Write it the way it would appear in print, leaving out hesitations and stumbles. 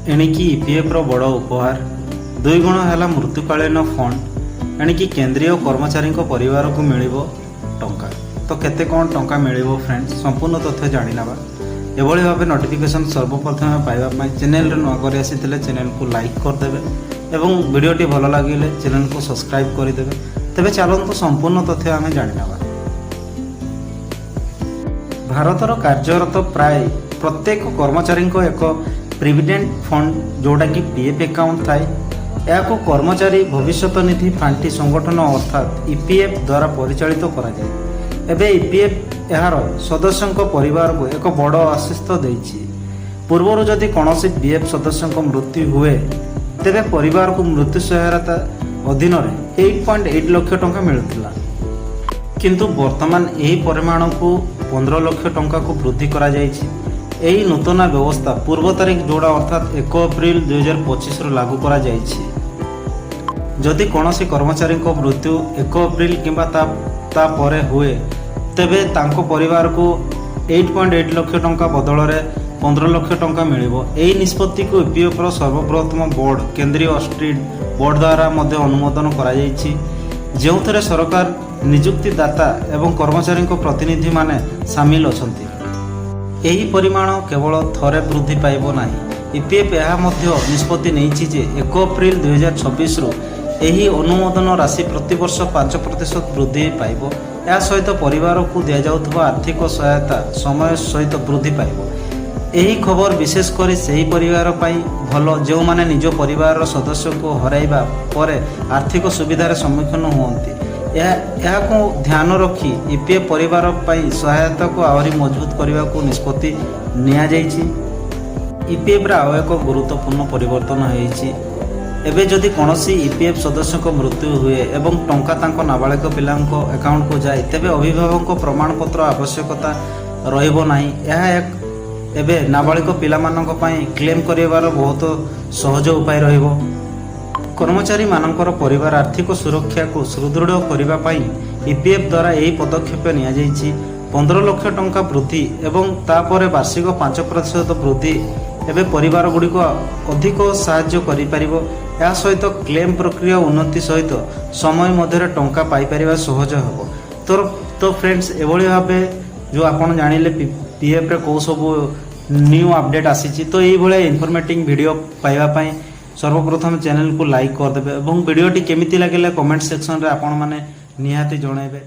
एणिकी EPF रो बड़ उपहार 2 गुण है मृत्युकालीन फंड एणिकी केंद्रीय कर्मचारी परिवार को मिलिबो टंका। तो केते कौन टंका मिलिबो फ्रेंड्स संपूर्ण तथ्य जानि नबा। एभली भाव नोटिफिकेशन सर्वप्रथम पाइबा चैनल रे नुआ कर आसीथिले चैनल को लाइक कर देबे एवं वीडियोटी भल लागिले चैनल को सब्सक्राइब कर देबे। तबे चलंतु संपूर्ण तथ्य आमे जानि नबा। भारतर कार्यरत प्राय प्रत्येक कर्मचारी को एक प्रोविडेंट फंड जोटा कि पीएफ अकाउंट थाए। या कर्मचारी भविष्य निधि पांठी संगठन अर्थात ईपीएफ द्वारा परिचालित करा जाए। एबे ईपीएफ यार सदस्यों परिवार को एक बड़ आशीष देछि। पूर्वर जदि कौनसी पीएफ सदस्यों मृत्यु हुए तेबे परिवार को मृत्यु सहायता अधीन 8.8 लाख टंका मिलुथिला, किंतु वर्तमान यही परिमाण को 15 लाख टंका को वृद्धि करा जाइछि। यही नूतन व्यवस्था पूर्व तारीख जोड़ा अर्थात 1 अप्रैल 2025 लागू करा जाइछि। जदि कौनसी कर्मचारी को मृत्यु 1 अप्रैल किंबा ता परे हुए तेबे तांको परिवार को 8.8 लाख टंका बदल में 15 लाख टंका मिलिबो। एही निष्पत्ति को ईपीएफ रो सर्वप्रथम बोर्ड केंद्रीय ऑडिट बोर्ड द्वारा मध्य अनुमोदन करा जाइछि, जेउथरे सरकार नियुक्तिदाता एवं कर्मचारी को प्रतिनिधि माने शामिल अछंती। यही परिमाण केवल थरे वृद्धि पाइब नाही। ईपीएफ यह निष्पत्ति नहीं जे 1 अप्रैल 2026 रु यही अनुमोदन राशि प्रतिवर्ष 5% वृद्धि पाइब। या सहित परिवार को दि जाउथबा आर्थिक सहायता समय सहित वृद्धि पाइब। यही खबर विशेषकर सही परिवार पाई भल जो माने निज परिवार सदस्य को हराइबा परे आर्थिक सुविधार सम्मुखीन हुअन्ति। यह को ध्यान रखी ईपीएफ परिवार पाई सहायता को आहरी मजबूत करने को निष्पत्ति निया जाइछि। ईपीएफ रा एक गुरुत्वपूर्ण परिवर्तन होइछि। एबे जदि कौनसी ईपीएफ सदस्य को मृत्यु हुए एवं टंका तांको नाबालिग पिलांको अकाउंट को जाए तेबे अभिभावक प्रमाण पत्र आवश्यकता रहिबो नाही। यह एक एबे नाबालिग पिलामानक पई क्लेम करिवार बहुत सहज उपाय रहिबो। कर्मचारी मानकर परिवार आर्थिक सुरक्षा को सुदृढ़ करने पाई ईपीएफ द्वारा यही पदक्षेप निया जाइछि। 15 लाख टंका वृद्धि एवं तापर वार्षिक 5% वृद्धि एवं परिवार गुड़ी को अधिक साहाय्य करि परिबो। या सहित क्लेम प्रक्रिया उन्नति सहित समय मध्य टंका पाई परिबा सहज हेबो। तो फ्रेंड्स एभली भाबे जो आपण जानिले पीएफ रे को सब न्यू अपडेट आसी तो यही भाया इनफॉर्मेटिव वीडियो पाइबा पाई सर्वप्रथम चैनल को लाइक कर देबे एवं वीडियोटी केमिति लागले कमेंट सेक्शन रे आपण माने निहाती जणाइबे।